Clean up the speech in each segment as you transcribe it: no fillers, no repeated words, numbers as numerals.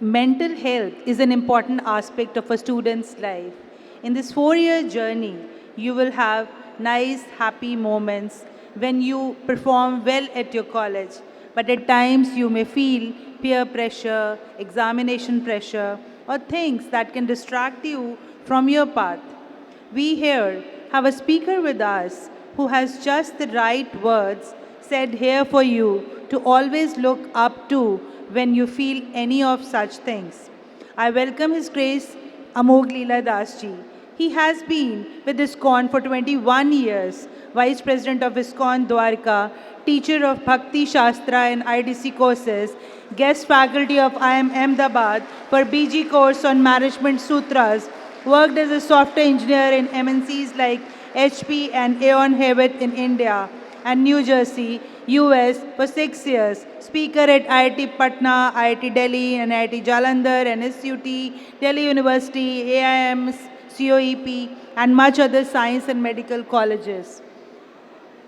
Mental health is an important aspect of a student's life. In this 4 year journey, you will have nice, happy moments when you perform well at your college. But at times, you may feel peer pressure, examination pressure, or things that can distract you from your path. We here have a speaker with us who has just the right words said here for you to always look up to when you feel any of such things. I welcome His Grace Amog Leela Das ji. He has been with ISKCON for 21 years, Vice President of ISKCON Dwarka, teacher of Bhakti Shastra and IDC courses, guest faculty of IIM Ahmedabad for BG course on Management Sutras, worked as a software engineer in MNCs like HP and Aon Hewitt in India and New Jersey, US for 6 years, speaker at IIT Patna, IIT Delhi and IIT Jalandhar, NSUT, Delhi University, AIMS, COEP and much other science and medical colleges.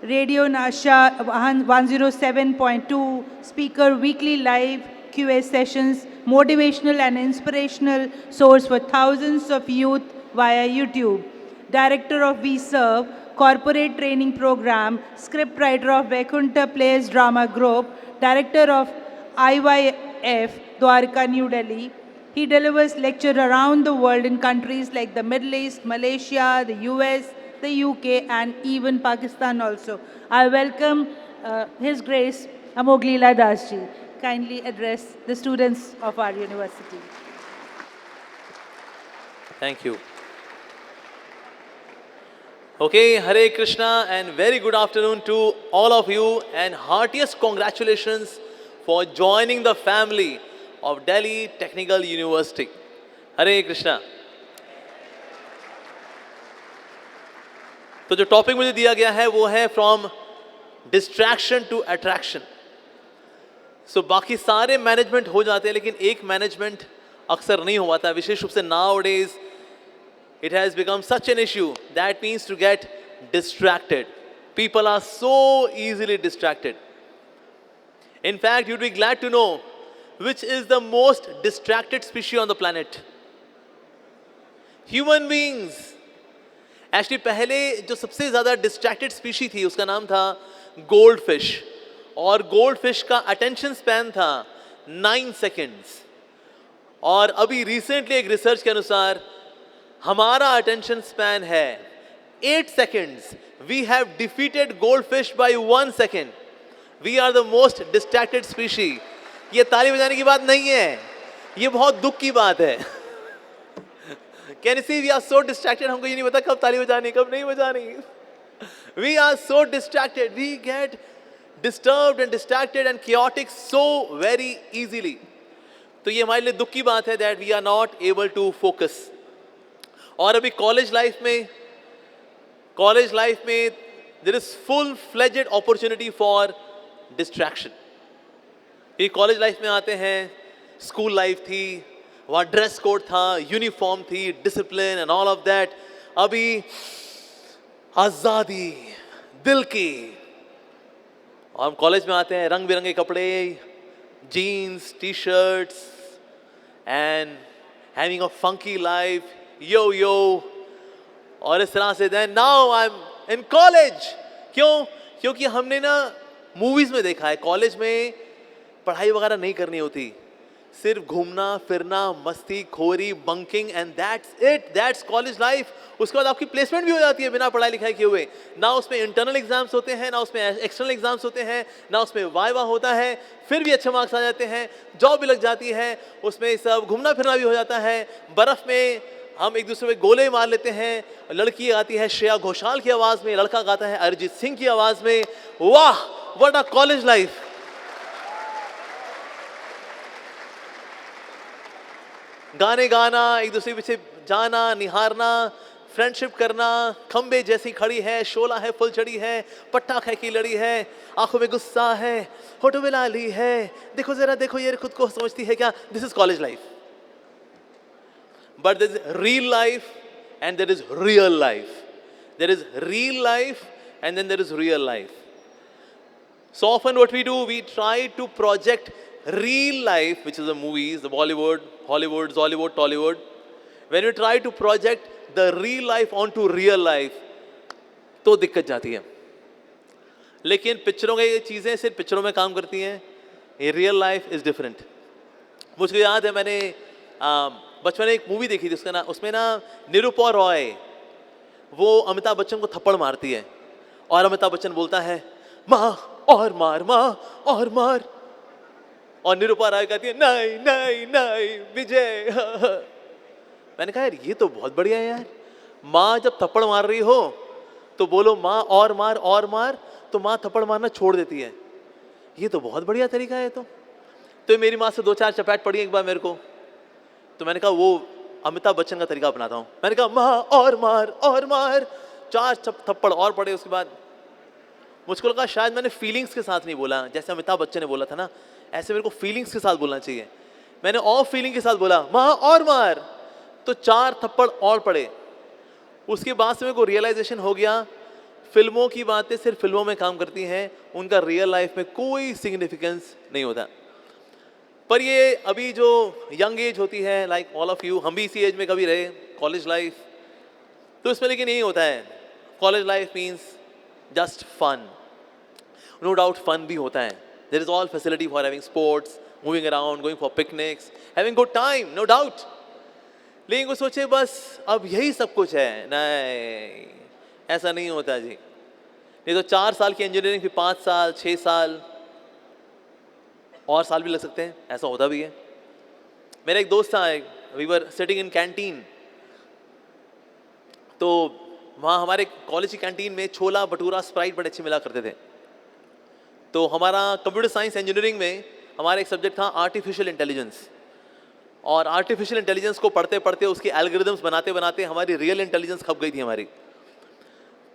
Radio Nasha 107.2, speaker weekly live QA sessions, motivational and inspirational source for thousands of youth via YouTube. Director of We Serve, corporate training program, scriptwriter of Vaikuntha Plays Drama Group, director of IYF Dwarka, New Delhi. He delivers lecture around the world in countries like the Middle East, Malaysia, the US, the UK and even Pakistan also. I welcome His Grace Amog Leela Das ji. Kindly address the students of our university. Thank you. Okay, Hare Krishna and very good afternoon to all of you and heartiest congratulations for joining the family of Delhi Technical University. Hare Krishna. तो जो topic मुझे दिया गया है वो है from distraction to attraction. सो बाकी सारे मैनेजमेंट हो जाते हैं लेकिन एक मैनेजमेंट अक्सर नहीं हो पाता, विशेष रूप से नाउ-a-days it has become such an issue that means to get distracted. People are so easily distracted. In fact, you'd be glad to know which is the most distracted species on the planet. Human beings. Actually पहले जो सबसे ज़्यादा distracted species थी उसका नाम था gold fish, और gold fish का अटेंशन स्पैन था 9 सेकेंड्स. और अभी रिसेंटली एक रिसर्च के अनुसार हमारा अटेंशन स्पैन है 8 seconds. We have defeated gold fish by 1 second. We are the most distracted species. ये ताली बजाने की बात नहीं है, ये बहुत दुख की बात है. Can you see we are so distracted? हमको ये नहीं पता कब ताली बजानी कब नहीं बजानी. We are so distracted. We get disturbed and distracted and chaotic so very easily. तो ये हमारे लिए दुख की बात है that we are not able to focus. और अभी कॉलेज लाइफ में there is full-fledged opportunity for distraction. ये कॉलेज लाइफ में आते हैं, स्कूल लाइफ थी, वहाँ ड्रेस कोड था, यूनिफॉर्म थी, discipline and all of that. अभी आज़ादी दिल की. और हम कॉलेज में आते हैं, रंग बिरंगे कपड़े, jeans, T shirts and having a funky life, yo. और इस तरह से then now I am in college. क्योंकि हमने ना मूवीज में देखा है कॉलेज में पढ़ाई वगैरह नहीं करनी होती, सिर्फ घूमना फिरना, मस्ती खोरी, bunking and that's it. That's college life. उसके बाद आपकी प्लेसमेंट भी हो जाती है बिना पढ़ाई लिखाई किए हुए. ना उसमें इंटरनल एग्जाम्स होते हैं, ना उसमें एक्सटर्नल एग्जाम्स होते हैं, ना उसमें वाइवा होता है, फिर भी अच्छे मार्क्स आ जाते हैं, जॉब भी लग जाती है, उसमें सब घूमना फिरना भी हो जाता है. बर्फ में हम एक दूसरे में गोले मार लेते हैं. लड़की आती है श्रेया घोषाल की आवाज़ में, लड़का गाता है अरिजीत सिंह की आवाज़ में. वाह व्हाट अ कॉलेज लाइफ. गाने गाना, एक दूसरे पीछे जाना, निहारना, फ्रेंडशिप करना, खंबे जैसी खड़ी है, शोला है, फुल चढ़ी है, पट्टा खे की लड़ी है, आंखों में गुस्सा है, होठों में लाली है, देखो जरा देखो ये खुद को समझती है क्या. This is college life. But there is real life and there is real life. There is real life and then there is real life. So often what we do, we try to project real life, which is the movies, the Bollywood, Hollywood, Zollywood, Tollywood, when you try to project the real life onto real life, तो दिक्कत जाती है. लेकिन पिक्चरों की ये चीज़ें सिर्फ पिक्चरों में काम करती हैं. ये रियल लाइफ इज़ डिफरेंट. मुझको याद है मैंने बचपन में एक मूवी देखी थी, उसमें ना निरूपा रॉय वो अमिताभ बच्चन को थप्पड़ मारती है और अमिताभ बच्चन बोलता है माँ और मार, माँ और मार, और निरूपा रॉय कहती है नहीं नहीं नहीं विजय. मैंने कहा यार ये तो बहुत बढ़िया है यार. माँ जब थप्पड़ मार रही हो तो बोलो माँ और मार, तो माँ थप्पड़ मारना छोड़ देती है. ये तो बहुत बढ़िया तरीका है. तो मेरी माँ से 2-4 चपेट पड़ी एक बार मेरे को, तो मैंने कहा वो अमिताभ बच्चन का तरीका अपनाता हूँ. मैंने कहा माँ और मार, 4 थप्पड़ और पड़े. उसके बाद मुझको लगा शायद मैंने फीलिंग्स के साथ नहीं बोला, जैसे अमिताभ बच्चन ने बोला था ना, ऐसे मेरे को फीलिंग्स के साथ बोलना चाहिए. मैंने और फीलिंग के साथ बोला माँ और मार, तो 4 थप्पड़ और पड़े. उसके बाद से मेरे को रियलाइजेशन हो गया फिल्मों की बातें सिर्फ फिल्मों में काम करती हैं, उनका रियल लाइफ में कोई सिग्निफिकेंस नहीं होता. पर ये अभी जो यंग एज होती है, लाइक ऑल ऑफ यू, हम भी इसी एज में कभी रहे, कॉलेज लाइफ, तो इसमें लेकिन यही होता है. College life means just fun. No doubt fun भी होता है. There is all facility for having sports, moving around, going for picnics, having good time, no doubt. लेकिन को सोचे बस अब यही सब कुछ है. नहीं, ऐसा नहीं होता जी. नहीं तो 4 साल की इंजीनियरिंग फिर 5 साल, 6 साल और साल भी लग सकते हैं. ऐसा होता भी है. मेरा एक दोस्त था, we were sitting in canteen, तो वहाँ हमारे कॉलेज की कैंटीन में छोला भटूरा स्प्राइट बड़े अच्छे मिला करते थे. तो हमारा कंप्यूटर साइंस इंजीनियरिंग में हमारा एक सब्जेक्ट था आर्टिफिशियल इंटेलिजेंस, और आर्टिफिशियल इंटेलिजेंस को पढ़ते पढ़ते उसके एल्गोरिदम्स बनाते बनाते हमारी रियल इंटेलिजेंस खप गई थी हमारी.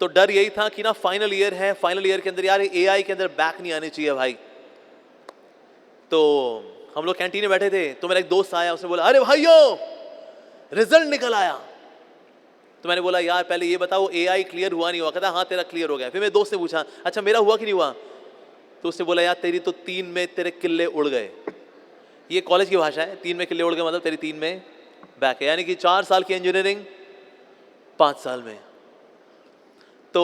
तो डर यही था कि ना फाइनल ईयर है, फाइनल ईयर के अंदर यार एआई के अंदर बैक नहीं आनी चाहिए भाई. तो हम लोग कैंटीन में बैठे थे, तो मेरा एक दोस्त आया, उसने बोला अरे भाइयों रिजल्ट निकल आया. तो मैंने बोला यार पहले ये बताओ एआई क्लियर हुआ नहीं हुआ. कहता हाँ तेरा क्लियर हो गया. फिर मेरे दोस्त ने पूछा अच्छा मेरा हुआ कि नहीं हुआ. तो उसने बोला यार तेरी तो 3 में तेरे किल्ले उड़ गए. ये कॉलेज की भाषा है, 3 में किल्ले उड़ गए मतलब तेरी 3 में बैक है, यानी कि 4 साल की इंजीनियरिंग 5 साल में. तो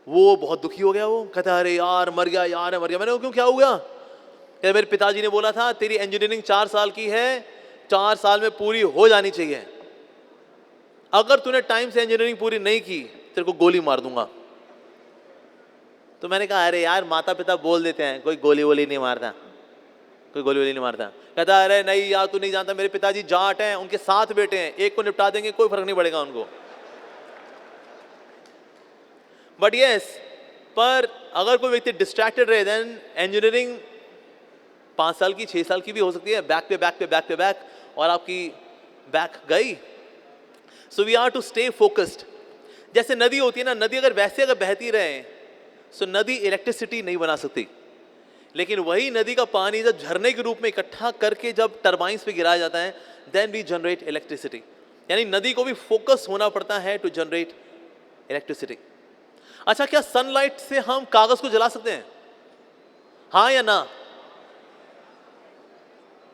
वो बहुत दुखी हो गया. वो कहता अरे यार मर गया यार मर गया. मैंने क्यों, क्या हो गया? क्या मेरे पिताजी ने बोला था तेरी इंजीनियरिंग 4 साल की है, 4 साल में पूरी हो जानी चाहिए. अगर तूने टाइम से इंजीनियरिंग पूरी नहीं की तेरे को गोली मार दूंगा. तो मैंने कहा अरे यार माता पिता बोल देते हैं, कोई गोली वोली नहीं मारता, कोई गोली वोली नहीं मारता. कहता अरे नहीं यार तू नहीं जानता, मेरे पिताजी जाट हैं, उनके 7 बेटे हैं, एक को निपटा देंगे कोई फर्क नहीं पड़ेगा उनको. बट यस, पर अगर कोई व्यक्ति डिस्ट्रैक्टेड रहे देन इंजीनियरिंग 5 साल की 6 साल की भी हो सकती है, बैक पे बैक पे बैक पे बैक, और आपकी बैक गई. So we are to stay focused. जैसे नदी होती है ना, नदी अगर वैसे अगर बहती रहे सो नदी इलेक्ट्रिसिटी नहीं बना सकती. लेकिन वही नदी का पानी जब झरने के रूप में इकट्ठा करके जब टरबाइंस पे गिराया जाता है देन वी जनरेट इलेक्ट्रिसिटी. यानी नदी को भी फोकस होना पड़ता है टू जनरेट इलेक्ट्रिसिटी. अच्छा, क्या सनलाइट से हम कागज को जला सकते हैं? हाँ या ना?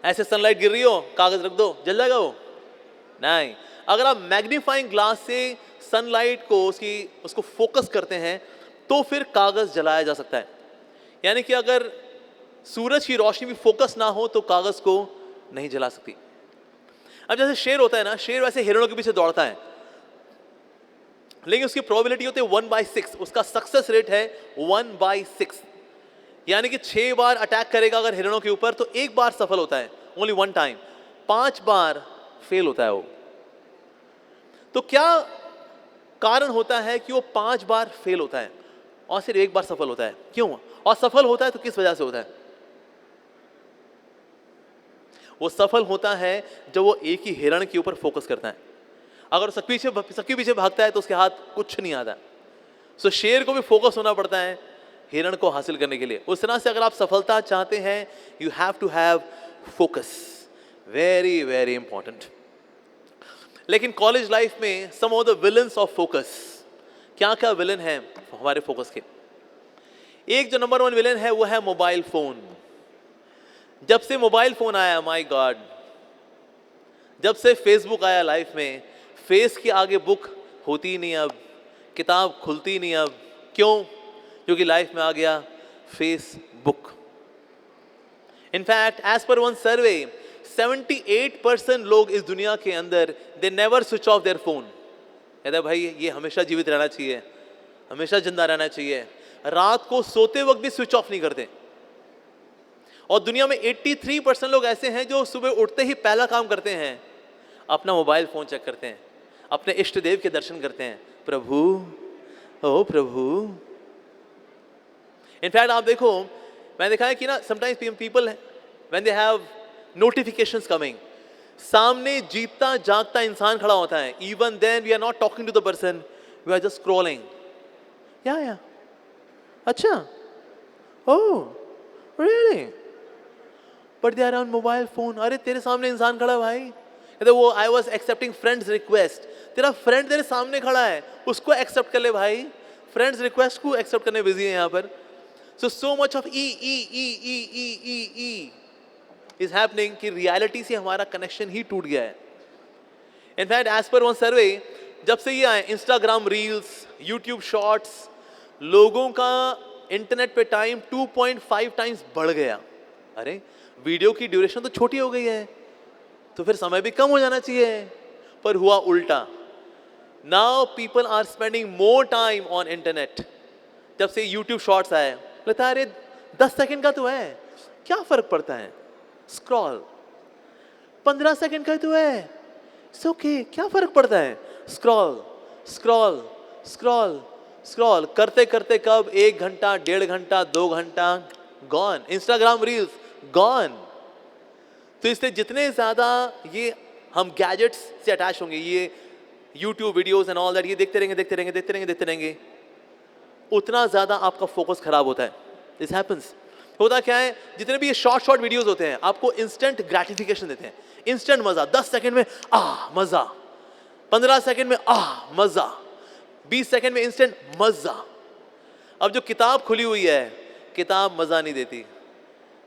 ऐसे सनलाइट गिर रही हो, कागज रख दो, जल जाएगा वो? नहीं. अगर आप मैग्नीफाइंग ग्लास से सनलाइट को उसको फोकस करते हैं तो फिर कागज जलाया जा सकता है. यानी कि अगर सूरज की रोशनी भी फोकस ना हो तो कागज को नहीं जला सकती. अब जैसे शेर होता है ना, शेर वैसे हिरणों के पीछे दौड़ता है, लेकिन उसकी प्रोबेबिलिटी होती है 1/6. उसका सक्सेस रेट है 1/6. यानी कि 6 बार अटैक करेगा अगर हिरणों के ऊपर तो 1 बार सफल होता है, ओनली 1 टाइम. 5 बार फेल होता है वो. तो क्या कारण होता है कि वो 5 बार फेल होता है और सिर्फ 1 बार सफल होता है? क्यों? और सफल होता है तो किस वजह से होता है? वो सफल होता है जब वो एक ही हिरण के ऊपर फोकस करता है. अगर सबके पीछे भागता है तो उसके हाथ कुछ नहीं आता. सो शेर को भी फोकस होना पड़ता है हिरण को हासिल करने के लिए. उस तरह से अगर आप सफलता चाहते हैं you have to have focus. Very very important. लेकिन कॉलेज लाइफ में some of the villains of focus, क्या क्या विलन है हमारे फोकस के? एक जो नंबर 1 विलन है वो है मोबाइल फोन. जब से मोबाइल फोन आया, माय गॉड, जब से फेसबुक आया लाइफ में, फेस के आगे बुक होती ही नहीं अब, किताब खुलती नहीं अब। क्यों? क्योंकि लाइफ में आ गया Facebook. In fact as per one survey 78% लोग इस दुनिया के अंदर they never switch off their phone. कहते भाई ये हमेशा जीवित रहना चाहिए, हमेशा जिंदा रहना चाहिए, रात को सोते वक्त भी स्विच ऑफ नहीं करते। और दुनिया में 83% लोग ऐसे हैं जो सुबह उठते ही पहला काम करते हैं अपना मोबाइल फोन चेक करते हैं, अपने इष्ट देव के दर्शन करते हैं। प्रभु, ओ प्रभु। इनफैक्ट आप देखो, मैंने देखा है कि ना sometimes people when they have notifications coming, सामने जीता जागता इंसान खड़ा होता है, even then we are not talking to the person, we are just scrolling. या अच्छा, oh really, but they are on mobile phone. अरे तेरे सामने इंसान खड़ा है भाई, कहते वो I was accepting friends request, तेरा फ्रेंड तेरे सामने खड़ा है, उसको एक्सेप्ट कर ले भाई। फ्रेंड्स रिक्वेस्ट को एक्सेप्ट करने बिजी है यहाँ पर। So much of E is happening कि रियलिटी से हमारा कनेक्शन ही टूट गया है। इनफैक्ट एज पर वन सर्वे, जब से ये आए इंस्टाग्राम रील्स, यूट्यूब शॉर्ट्स, लोगों का इंटरनेट पे टाइम 2.5 टाइम्स बढ़ गया। अरे वीडियो की ड्यूरेशन तो छोटी हो गई है, तो फिर समय भी कम हो जाना चाहिए, पर हुआ उल्टा। Now people are spending more time on internet. जब से यूट्यूब शॉर्ट्स आए, लगता है अरे 10 सेकंड का तो है, क्या फर्क पड़ता है, स्क्रॉल। 15 सेकंड का तो है, इट्स ओके, क्या फर्क पड़ता है, स्क्रॉल स्क्रॉल स्क्रॉल स्क्रॉल करते करते कब 1 घंटा, 1.5 घंटा, 2 घंटा गॉन। Instagram reels gone. तो इसलिए जितने ज्यादा ये हम गैजेट्स से अटैच होंगे, ये YouTube videos and all that, ये देखते रहेंगे, उतना ज्यादा आपका फोकस खराब होता है। This happens. होता क्या है, जितने भी ये शॉर्ट वीडियोस होते हैं आपको इंस्टेंट ग्रेटिफिकेशन देते हैं, इंस्टेंट मजा। 10 सेकंड में मजा, 15 सेकंड में मजा, 20 सेकंड में इंस्टेंट मजा। अब जो किताब खुली हुई है, किताब मजा नहीं देती।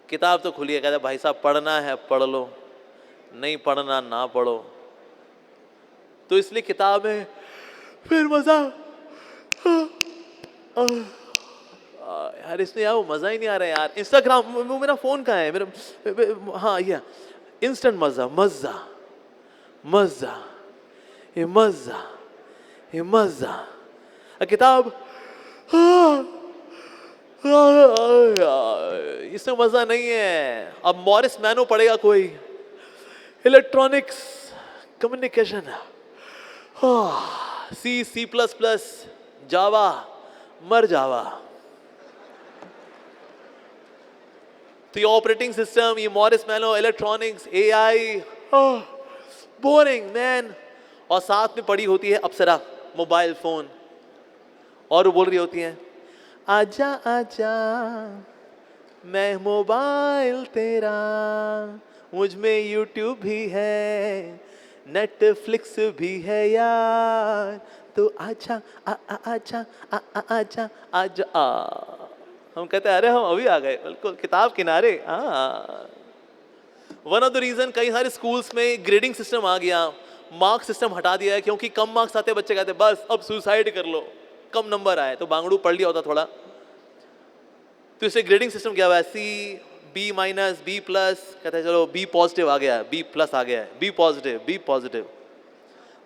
किताब तो खुली है, कहते भाई साहब पढ़ना है पढ़ लो, नहीं पढ़ना ना पढ़ो। तो इसलिए किताब में फिर मजा, यार इसमें यार वो मजा ही नहीं आ रहा है यार। इंस्टाग्राम, वो मेरा फोन कहाँ है मेरा, हाँ ये इंस्टेंट मजा मजा मजा, ये मजा, ये मजा। किताब इसमें मजा नहीं है। अब मॉरिस मैनो पढ़ेगा कोई, इलेक्ट्रॉनिक्स कम्युनिकेशन, C++, जावा, मर जावा। तो ये ऑपरेटिंग सिस्टम, ये मॉरिस मैनो, इलेक्ट्रॉनिक्स, AI, बोरिंग मैन। और साथ में पड़ी होती है अप्सरा मोबाइल फोन, और वो बोल रही होती है आजा आजा मैं मोबाइल तेरा, मुझ में यूट्यूब भी है, नेटफ्लिक्स भी है यार, तो आजा आजा आजा आजा। हम कहते हैं अरे हम अभी आ गए, बिल्कुल किताब किनारे। वन ऑफ द रीजन कई सारे स्कूल्स में ग्रेडिंग सिस्टम आ गया, मार्क्स सिस्टम हटा दिया है, क्योंकि कम मार्क्स आते बच्चे कहते बस अब सुसाइड कर लो, कम नंबर आए तो बांगड़ू पढ़ लिया होता थोड़ा। तो इससे ग्रेडिंग सिस्टम क्या हुआ है, C, B-, B+, कहते हैं चलो B पॉजिटिव आ गया है, B+ आ गया है, B पॉजिटिव।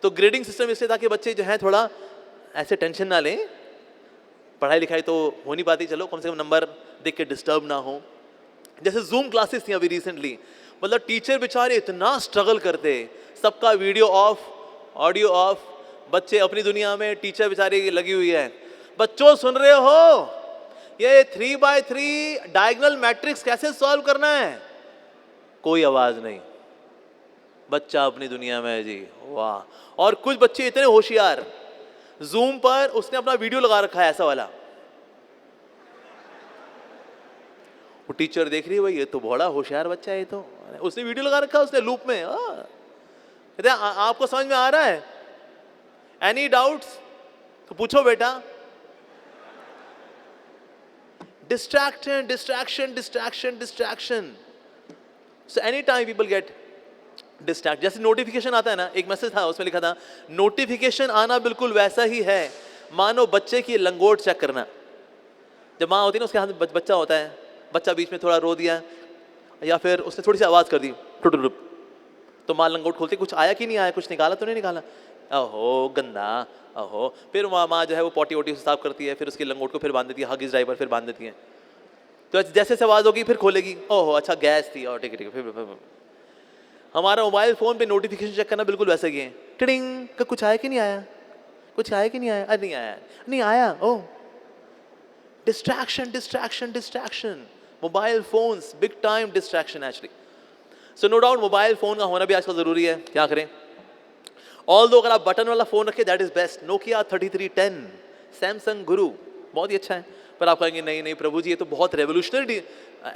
तो ग्रेडिंग सिस्टम इसलिए ताकि बच्चे जो है थोड़ा ऐसे टेंशन ना लें, पढ़ाई लिखाई तो हो नहीं पाती, चलो कम से कम नंबर देख के डिस्टर्ब ना हो। जैसे जूम क्लासेस थी अभी रिसेंटली, मतलब टीचर बेचारे इतना स्ट्रगल करते, सबका वीडियो ऑफ, ऑडियो ऑफ, बच्चे अपनी दुनिया में, टीचर बेचारी लगी हुई है। बच्चों सुन रहे हो, ये 3x3 डायगोनल मैट्रिक्स कैसे सॉल्व करना है? कोई आवाज नहीं, बच्चा अपनी दुनिया में है जी, वाह। और कुछ बच्चे इतने होशियार, जूम पर उसने अपना वीडियो लगा रखा है ऐसा वाला, वो टीचर देख रही है भाई ये तो बड़ा होशियार बच्चा है, ये तो उसने वीडियो लगा रखा है, उसने लूप में। कहते हैं आपको समझ में आ रहा है, एनी डाउट्स तो पूछो बेटा। Distraction distraction distraction distraction, so any time people get distract. जैसे नोटिफिकेशन आता है ना, एक मैसेज था उसमें लिखा था नोटिफिकेशन आना बिल्कुल वैसा ही है मानो बच्चे की लंगोट चेक करना. जब माँ होती है ना, उसके हाथ में बच्चा होता है, बच्चा बीच में थोड़ा रो दिया या फिर उसने थोड़ी सी आवाज़ कर दी टुटुरुप, तो माँ लंगोट खोलती, कुछ आया कि नहीं आया, कुछ निकाला तो नहीं निकाला, अहो गंदा, अहो. फिर माँ जो है वो पॉटी वोटी साफ करती है, फिर उसकी लंगोट को फिर बांध देती है, हगीज ड्राइवर फिर बांध देती है. तो जैसे से आवाज़ होगी फिर खोलेगी, ओहो अच्छा गैस थी, और ठीक है ठीक है. फिर हमारा मोबाइल फ़ोन पे नोटिफिकेशन चेक करना बिल्कुल वैसा ही है. टिडिंग का कुछ आया कि नहीं आया, कुछ आया कि नहीं आया, अरे नहीं आया, नहीं आया, oh. Distraction distraction distraction. Mobile phones big time distraction actually. So no doubt mobile phone का होना भी आजकल ज़रूरी है. क्या करें, ऑल्दो अगर आप बटन वाला फ़ोन रखें that is best. Nokia 3310, Samsung गुरु बहुत ही अच्छा है. पर आप कहेंगे नहीं नहीं प्रभु जी ये तो बहुत रेवोल्यूशनरी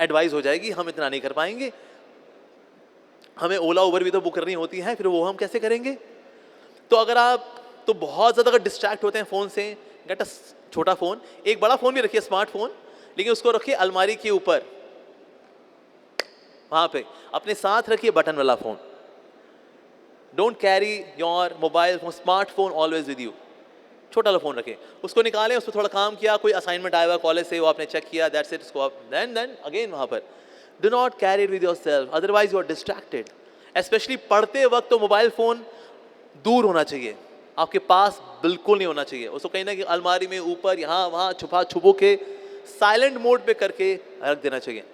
एडवाइस हो जाएगी, हम इतना नहीं कर पाएंगे, हमें ओला उबर भी तो बुक करनी होती है, फिर वो हम कैसे करेंगे. तो अगर आप तो बहुत ज़्यादा अगर डिस्ट्रैक्ट होते हैं फ़ोन से, गेट अ छोटा फ़ोन. एक बड़ा फ़ोन भी रखिए, स्मार्टफोन, लेकिन उसको रखिए अलमारी के ऊपर, वहाँ पे अपने साथ रखिए बटन वाला phone. Don't carry your mobile phone, smartphone always with you. छोटा वाला फ़ोन रखें, उसको निकालें, उस पर थोड़ा काम किया, कोई असाइनमेंट आया हुआ कॉलेज से वो आपने चेक किया, दैट्स इट, उसको आप देन अगेन वहाँ पर. Do not carry it with yourself, otherwise you are distracted. Specially पढ़ते वक्त तो मोबाइल फ़ोन दूर होना चाहिए, आपके पास बिल्कुल नहीं होना चाहिए. उसको कहीं ना कि अलमारी में ऊपर यहाँ वहाँ छुपो के साइलेंट मोड पे करके रख देना चाहिए.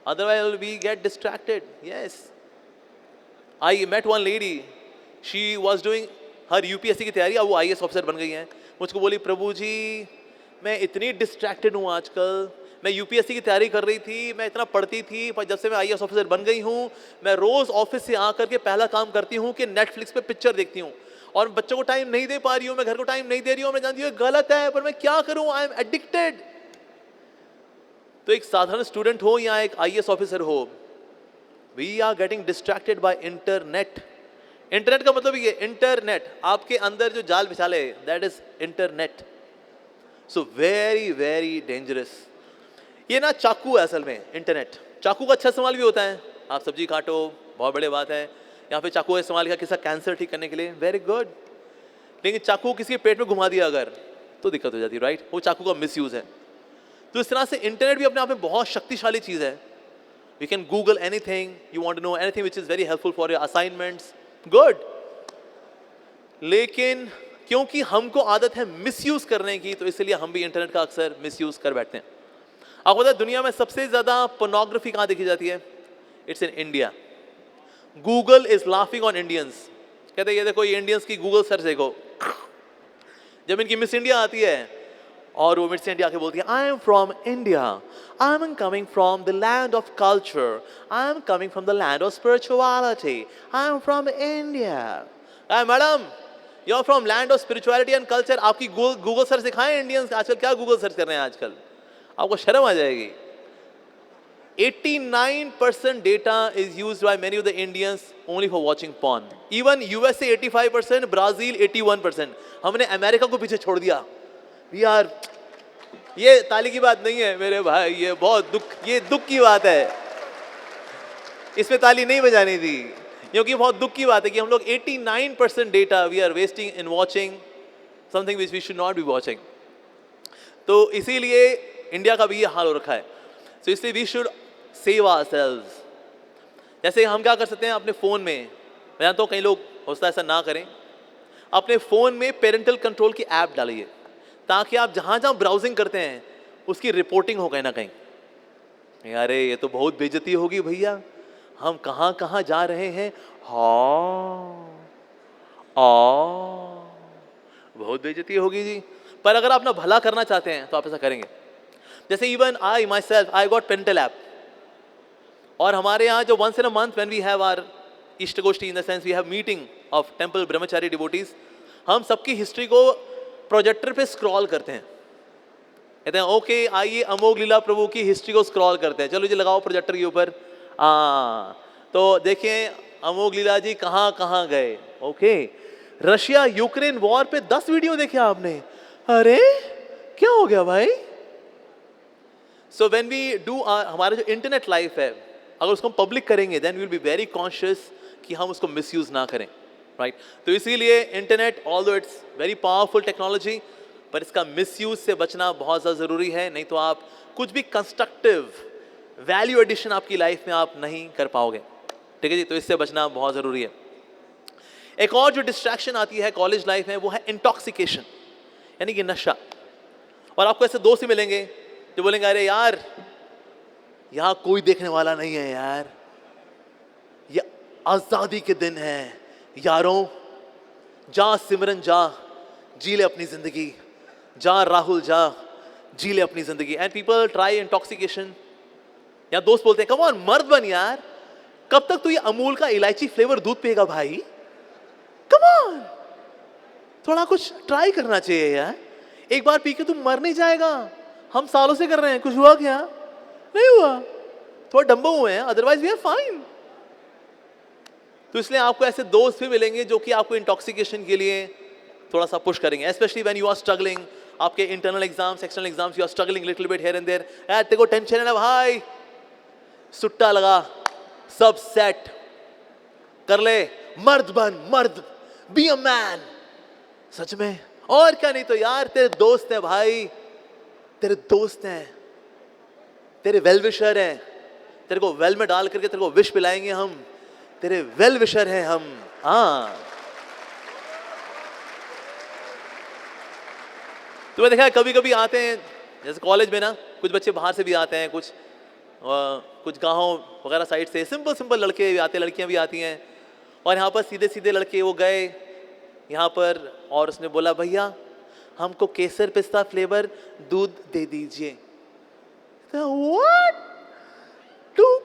Otherwise we get distracted. Yes, I met one lady, she was doing her UPSC की तैयारी, अब वो आईएएस ऑफिसर बन गई हैं. मुझको बोली प्रभु जी मैं इतनी डिस्ट्रैक्टेड हूँ आजकल, मैं यूपीएससी की तैयारी कर रही थी, मैं इतना पढ़ती थी, पर जब से मैं आईएएस ऑफिसर बन गई हूँ, मैं रोज़ ऑफिस से आकर के पहला काम करती हूँ कि नेटफ्लिक्स पे पिक्चर देखती हूँ, और बच्चों को टाइम नहीं दे पा रही हूँ, मैं घर को टाइम नहीं दे रही हूँ, मैं जानती हूँ गलत है, पर मैं क्या करूँ, आई एम एडिक्टेड. तो एक साधारण स्टूडेंट हो या एक आईएएस ऑफिसर हो, we are getting distracted by internet. Internet का मतलब ये, इंटरनेट आपके अंदर जो जाल बिछाले, that is internet. So very very dangerous. ये ना चाकू है असल में. इंटरनेट चाकू का अच्छा इस्तेमाल भी होता है, आप सब्जी काटो, बहुत बड़ी बात है, या फिर चाकू का इस्तेमाल किया किसी कैंसर ठीक करने के लिए, वेरी गुड. लेकिन चाकू किसी के पेट में घुमा दिया अगर, तो दिक्कत हो जाती है, राइट. वो चाकू का मिसयूज है. तो इस तरह से इंटरनेट भी अपने आप में बहुत शक्तिशाली चीज़ है. You can Google anything you want to know, anything which is very helpful for your assignments, good. लेकिन क्योंकि हमको आदत है मिसयूज करने की, तो इसलिए हम भी इंटरनेट का अक्सर मिसयूज कर बैठते हैं. आपको पता है दुनिया में सबसे ज्यादा पोर्नोग्राफी कहाँ देखी जाती है? It's in India. Google is laughing on Indians. कहते हैं ये देखो, ये इंडियंस की गूगल सर्च देखो. जब इनकी मिस इंडिया आती है और वो मिस इंडिया आके बोलती है I am from India, I am coming from the land of culture, I am coming from the land of spirituality, I am from India. Madam you are from land of spirituality and culture, आपकी Google search दिखाएं Indians आजकल क्या Google search कर रहे हैं आजकल, आपको शर्म आ जाएगी. 89% data is used by many of the Indians only for watching porn. Even USA 85%, Brazil 81%. हमने अमेरिका को पीछे छोड़ दिया. We are, ये ताली की बात नहीं है मेरे भाई, ये बहुत दुख, ये दुख की बात है. इसमें ताली नहीं बजानी थी, क्योंकि बहुत दुख की बात है कि हम लोग 89% data we are wasting in watching something which we should not be watching. तो इसीलिए इंडिया का भी ये हाल हो रखा है. तो इसलिए वी शुड सेव आवरसेल्व्स. जैसे हम क्या कर सकते हैं अपने फ़ोन में, मैं जानता हूँ कई लोग होता है ऐसा ना करें, अपने फ़ोन में पेरेंटल कंट्रोल की ऐप डालिए, ताकि आप जहाँ जहाँ ब्राउजिंग करते हैं उसकी रिपोर्टिंग हो कहीं ना कहीं. अरे ये तो बहुत बेइज्जती होगी भैया, हम कहाँ कहाँ जा रहे हैं, हाँ बहुत बेइज्जती होगी जी. पर अगर आप अपना भला करना चाहते हैं तो आप ऐसा करेंगे. जैसे even I myself I got parental app, और हमारे यहाँ जो once in a month when we have our इष्टगोष्ठी, in the sense we have meeting of temple ब्रह्मचारी डिवोटीज, हम सबकी हिस्ट्री को प्रोजेक्टर पे स्क्रॉल करते हैं. कहते हैं ओके आइए अमोघ लीला प्रभु की हिस्ट्री को स्क्रॉल करते हैं, चलो जी लगाओ प्रोजेक्टर के ऊपर. तो देखिए अमोघ लीला जी कहाँ कहाँ गए. ओके, रशिया यूक्रेन वॉर पे 10 वीडियो देखे आपने, अरे क्या हो गया भाई. सो व्हेन वी डू हमारा जो इंटरनेट लाइफ है, अगर उसको हम पब्लिक करेंगे then we will be very conscious कि हम उसको मिसयूज ना करें, राइट? तो इसीलिए internet although it's very powerful technology, पर इसका मिसयूज से बचना बहुत ज़्यादा ज़रूरी है, नहीं तो आप कुछ भी कंस्ट्रक्टिव वैल्यू एडिशन आपकी लाइफ में आप नहीं कर पाओगे, ठीक है जी? तो इससे बचना बहुत ज़रूरी है। एक और जो डिस्ट्रैक्शन आती है कॉलेज लाइफ में वो है इंटॉक्सिकेशन, यानी कि नशा। और आपको ऐसे दोस्त ही मिलेंगे जो बोलेंगे अरे यार यहाँ कोई देखने वाला नहीं है यार, ये आज़ादी के दिन है यारों, जा सिमरन जा जी ले अपनी जिंदगी, जा राहुल जा जी ले अपनी जिंदगी। एंड पीपल ट्राई इंटॉक्सिकेशन, या दोस्त बोलते हैं कम ऑन मर्द बन यार, कब तक तू ये अमूल का इलायची फ्लेवर दूध पिएगा भाई, कम ऑन थोड़ा कुछ ट्राई करना चाहिए यार, एक बार पी के तू मर नहीं जाएगा, हम सालों से कर रहे हैं, कुछ हुआ क्या? नहीं हुआ, थोड़ा डम्बो हुए हैं, अदरवाइज वी आर फाइन। तो इसलिए आपको ऐसे दोस्त भी मिलेंगे जो कि आपको इंटॉक्सिकेशन के लिए थोड़ा सा पुश करेंगे, specially when you are struggling, आपके internal exams, external exams, you are struggling little bit here and there, यार तेरे को टेंशन है ना भाई, सुट्टा लगा, सब सेट कर ले, मर्द बन, मर्द, बी अ मैन। सच में, और क्या, नहीं तो यार तेरे दोस्त हैं भाई, तेरे दोस्त हैं, तेरे वेल विशर हैं, तेरे को वेल में डाल करके तेरे को विश पिलाएंगे हम, तेरे वेल विशर हैं हम। हाँ, तुम्हें देखा है कभी कभी आते हैं जैसे कॉलेज में ना, कुछ बच्चे बाहर से भी आते हैं, कुछ गाँव वगैरह साइड से सिंपल सिंपल लड़के भी आते हैं, लड़कियां भी आती हैं, और यहाँ पर सीधे सीधे लड़के वो गए यहाँ पर और उसने बोला भैया हमको केसर पिस्ता फ्लेवर दूध दे दीजिए। व्हाट, तू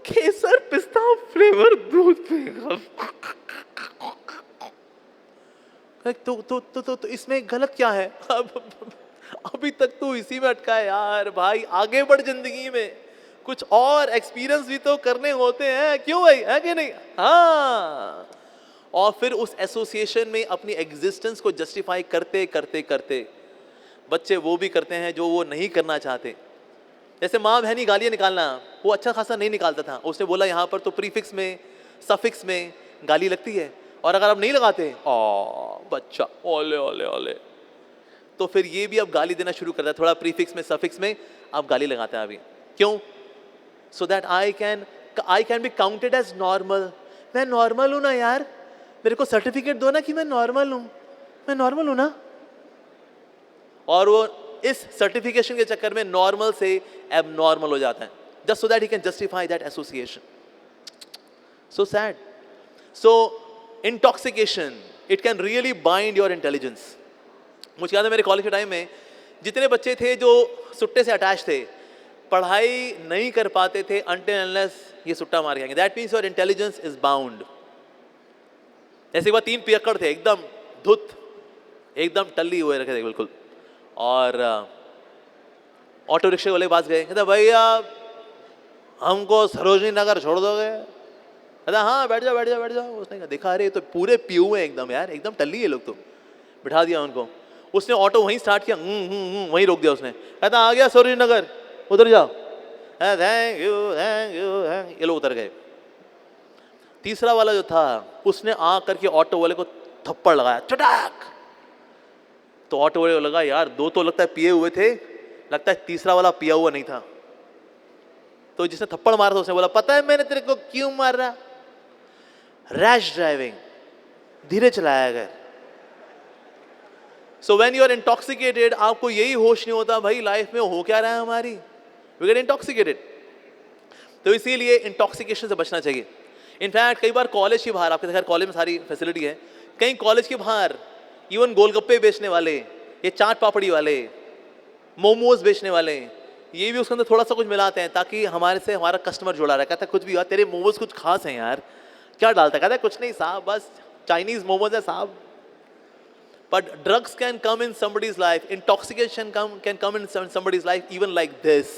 केसर पिस्ता फ्लेवर दूध पिएगा? तो इसमें गलत क्या है? अब अभी तक तू इसी में अटका है यार भाई, आगे बढ़ जिंदगी में, कुछ और एक्सपीरियंस भी तो करने होते हैं, क्यों भाई, है कि नहीं? हाँ, और फिर उस एसोसिएशन में अपनी एग्जिस्टेंस को जस्टिफाई करते करते करते बच्चे वो भी करते हैं जो वो नहीं करना चाहते। जैसे माँ बहनी गालियाँ निकालना, वो अच्छा खासा नहीं निकालता था, उसने बोला यहाँ पर तो प्रीफिक्स में सफिक्स में गाली लगती है, और अगर आप नहीं लगाते बच्चा ओले ओले ओले, तो फिर ये भी अब गाली देना शुरू करता है, थोड़ा प्रीफिक्स में सफिक्स में आप गाली लगाते हैं अभी, क्यों? So that I can be counted as normal. मैं नॉर्मल हूं ना यार, मेरे को सर्टिफिकेट दो ना कि मैं नॉर्मल हूं, मैं नॉर्मल हूं ना। और वो इस सर्टिफिकेशन के चक्कर में नॉर्मल से एबनॉर्मल हो जाता है, just so that he can justify that association. So sad. So intoxication, it can really bind your intelligence. मुझे याद है मेरे कॉलेज के टाइम में जितने बच्चे थे जो सुट्टे से अटैच थे, पढ़ाई नहीं कर पाते थे अनटिल अनलेस ये सुट्टा मार के, that means your intelligence is bound. ऐसे एक बार 3 पियक्कड़ थे, एकदम धुत, एकदम टल्ली हुए रखे थे बिल्कुल, और ऑटो रिक्शे वाले के पास गए, कहते भैया हमको सरोजनी नगर छोड़ दोगे? कहता हाँ बैठ जाओ बैठ जाओ बैठ जाओ। उसने कहा देखा अरे तो पूरे पीऊ हैं एकदम यार, एकदम टल्ली है लोग, तो बिठा दिया उनको। उसने ऑटो वहीं स्टार्ट किया, वहीं रोक दिया उसने, कहता आ गया सरोजनी नगर, उतर जाओ। Thank you thank you thank, ये लोग उतर गए। तीसरा वाला जो था उसने आ करके ऑटो वाले को थप्पड़ लगाया, चटाक। तो ऑटो वाले को लगा यार 2 तो लगता है पिए हुए थे, लगता है तीसरा वाला पिया हुआ नहीं था। तो जिसने थप्पड़ मारा था उसने बोला पता है मैंने तेरे को क्यों मार रहा? रैश ड्राइविंग, धीरे चलाया कर। So when you are intoxicated, आपको यही होश नहीं होता भाई लाइफ में हो क्या रहा है हमारी, वी गेट इंटॉक्सिकेटेड। तो इसीलिए इंटॉक्सिकेशन से बचना चाहिए। इनफैक्ट कई बार कॉलेज के बाहर, आपके खैर कॉलेज में सारी फैसिलिटी है, कहीं कॉलेज के बाहर इवन गोलगप्पे बेचने वाले, ये चाट पापड़ी वाले, मोमोज बेचने वाले, ये भी उसके अंदर थोड़ा सा कुछ मिलाते हैं ताकि हमारे से हमारा कस्टमर जुड़ा रहे। कहता है कुछ भी यार तेरे मोमोज कुछ खास हैं यार, क्या डालता है? कहता है कुछ नहीं साहब, बस चाइनीज मोमोज है साहब। But drugs can come in somebody's life, intoxication can come in somebody's life even like this.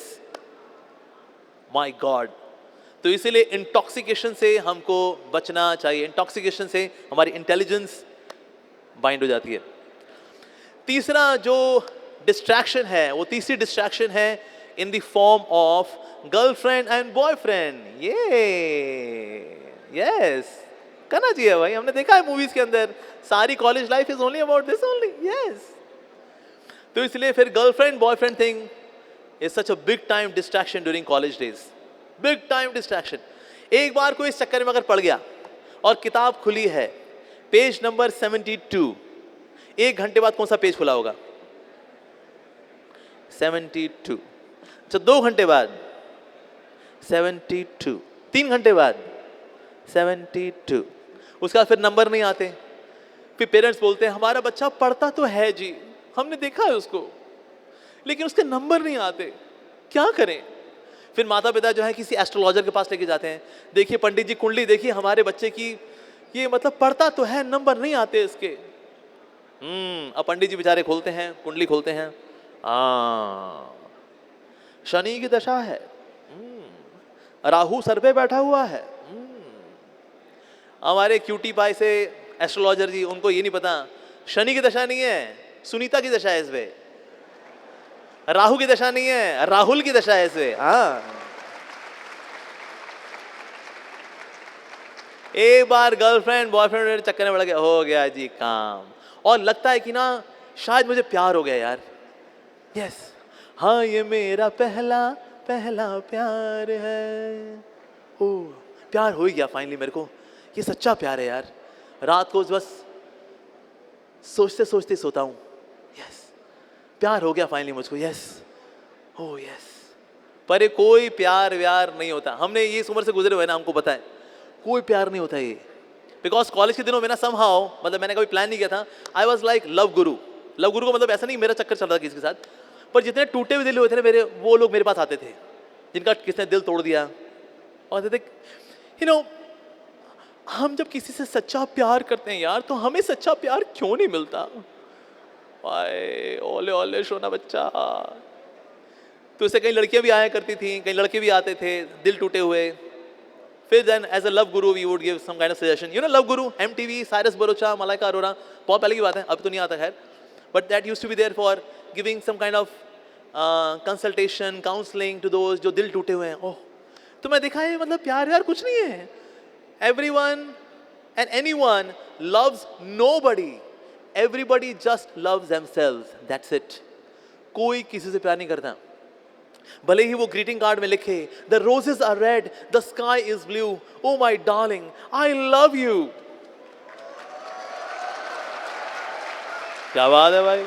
My God. तो इसीलिए इंटॉक्सिकेशन से हमको बचना चाहिए। इंटॉक्सिकेशन से हमारी इंटेलिजेंस बाइंड हो जाती है। तीसरा जो डिस्ट्रैक्शन है, वो तीसरी डिस्ट्रैक्शन है in the form of girlfriend and boyfriend. ये yes करना चाहिए भाई, हमने देखा है मूवीज के अंदर सारी college life is only about this only. yes. तो इसलिए फिर girlfriend boyfriend thing is such a big time distraction during college days. Big time distraction. एक बार कोई इस चक्कर में अगर पड़ गया और किताब खुली है पेज नंबर 72, 1 घंटे बाद कौन सा पेज खुला होगा? 72. अच्छा 2 घंटे बाद 72, 3 घंटे बाद 72. उसका फिर नंबर नहीं आते. फिर पेरेंट्स बोलते हैं हमारा बच्चा पढ़ता तो है जी, हमने देखा है उसको, लेकिन उसके नंबर नहीं आते, क्या करें? फिर माता पिता जो है किसी एस्ट्रोलॉजर के पास लेके जाते हैं, देखिए पंडित जी कुंडली देखिए हमारे बच्चे की, ये मतलब पढ़ता तो है नंबर नहीं आते इसके. अब पंडित जी बेचारे खोलते हैं कुंडली खोलते हैं, शनि की दशा है, राहु सर पे बैठा हुआ है. हमारे क्यूटी पाई से एस्ट्रोलॉजर जी, उनको ये नहीं पता शनि की दशा नहीं है, सुनीता की दशा है इस पे. राहु की दशा नहीं है, राहुल की दशा है इस पे. एक बार गर्लफ्रेंड बॉयफ्रेंड चक्कर में पड़ गया, हो गया जी काम. और लगता है कि ना शायद मुझे प्यार हो गया यार. यस, हाँ ये मेरा पहला पहला प्यार है. ओ प्यार हो ही गया फाइनली मेरे को, ये सच्चा प्यार है यार. रात को बस सोचते सोचते सोता हूँ. यस, प्यार हो गया फाइनली मुझको. यस, ओ यस. पर ये कोई प्यार व्यार नहीं होता. हमने ये इस उम्र से गुजरे हुए ना, हमको पता है कोई प्यार नहीं होता ये. बिकॉज कॉलेज के दिनों में ना समहाउ, मतलब मैंने कभी प्लान नहीं किया था, I was like love Guru. Love गुरु को मतलब ऐसा नहीं मेरा चक्कर चल रहा था किसी के साथ, पर जितने टूटे हुए दिल हुए थे ना मेरे, वो लोग मेरे पास आते थे जिनका किसने दिल तोड़ दिया. और यू नो, हम जब किसी से सच्चा प्यार करते हैं यार, तो हमें सच्चा प्यार क्यों नहीं मिलता? ओले ओले सोना बच्चा. तो इससे कई लड़कियां भी आया करती थी, कई लड़के भी आते थे दिल टूटे हुए. फिर then as a love guru we would give some kind of suggestion. You know love guru, MTV, Cyrus Broacha, Malaika Arora, बहुत पहले की बात है, अब तो नहीं आता खैर, but that used to be there for giving some kind of consultation, counselling to those जो दिल टूटे हुए हैं. ओह, तो मैं देखा है मतलब प्यार व्यार कुछ नहीं है. Everyone and anyone loves nobody. Everybody just loves themselves. That's it. कोई किसी से प्यार नहीं करता. भले ही वो ग्रीटिंग कार्ड में लिखे The roses are red, the sky is blue. Oh my darling, I love you. क्या बात है भाई,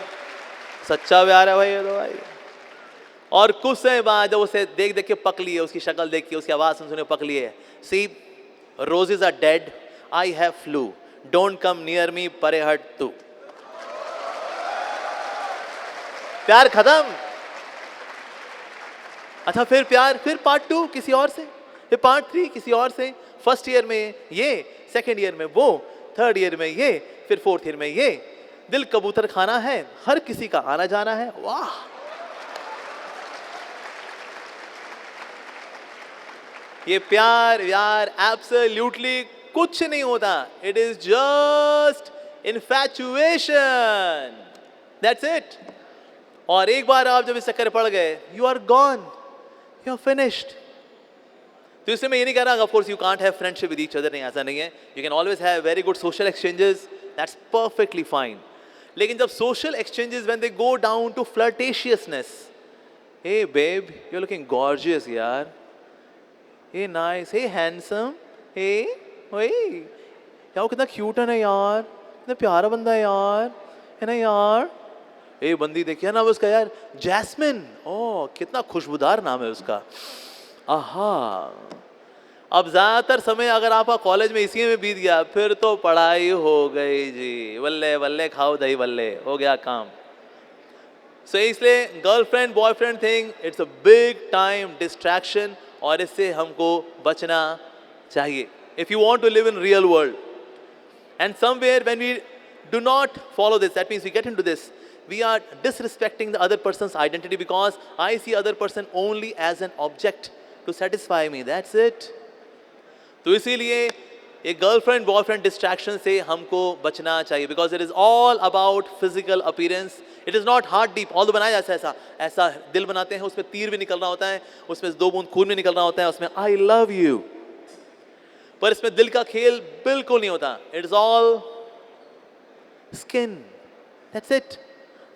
सच्चा प्यार है भाई ये तो भाई. और कुछ समय बाद जब उसे देख देख के पक लिए, उसकी शक्ल देख के, उसकी आवाज सुन सुन के पक लिए. See, roses are dead, I have flu, don't come near me, परे हट तू. प्यार खत्म. अच्छा फिर प्यार, फिर पार्ट 2 किसी और से, फिर पार्ट 3 किसी और से. फर्स्ट ईयर में ये, सेकेंड ईयर में वो, थर्ड ईयर में ये, फिर फोर्थ ईयर में ये. दिल कबूतर खाना है, हर किसी का आना जाना है. वाह, ये प्यार यार एब्सोल्युटली कुछ नहीं होता. It is just infatuation, that's it. और एक बार आप जब इस चक्कर पड़ गए, you are gone, you are finished. तो इससे मैं ये नहीं कह रहा of course you can't have friendship with each other, नहीं, ऐसा नहीं है. You can always have very good social exchanges, that's perfectly fine. लेकिन जब social exchanges when they go down to flirtatiousness, hey babe you are looking gorgeous यार, हे nice, हे handsome, हे ओए यार वो कितना क्यूट है ना यार, कितना प्यारा बंदा है यार, है ना यार. ए बंदी देखिए ना उसका यार, जैस्मिन, ओह कितना खुशबूदार नाम है उसका. आहा. अब ज्यादातर समय अगर आपका कॉलेज में इसी में बीत गया, फिर तो पढ़ाई हो गई जी, बल्ले बल्ले खाओ दही बल्ले, हो गया काम. सो इसलिए girlfriend boyfriend thing it's a big time distraction, और इससे हमको बचना चाहिए. If you want to live in real world, and somewhere when we do not follow this, that means we get into this, we are disrespecting the other person's identity, because I see other person only as an object to satisfy me, that's it. तो इसीलिए ये girlfriend boyfriend distraction से हमको बचना चाहिए, because it is all about physical appearance. It is not heart deep. All बनाया जाता है ऐसा ऐसा दिल बनाते हैं, उसमें तीर भी निकल रहा होता है, उसमें 2 बूंद खून भी निकल रहा होता है, उसमें आई लव यू, पर इसमें दिल का खेल बिल्कुल नहीं होता. It is all skin, that's it.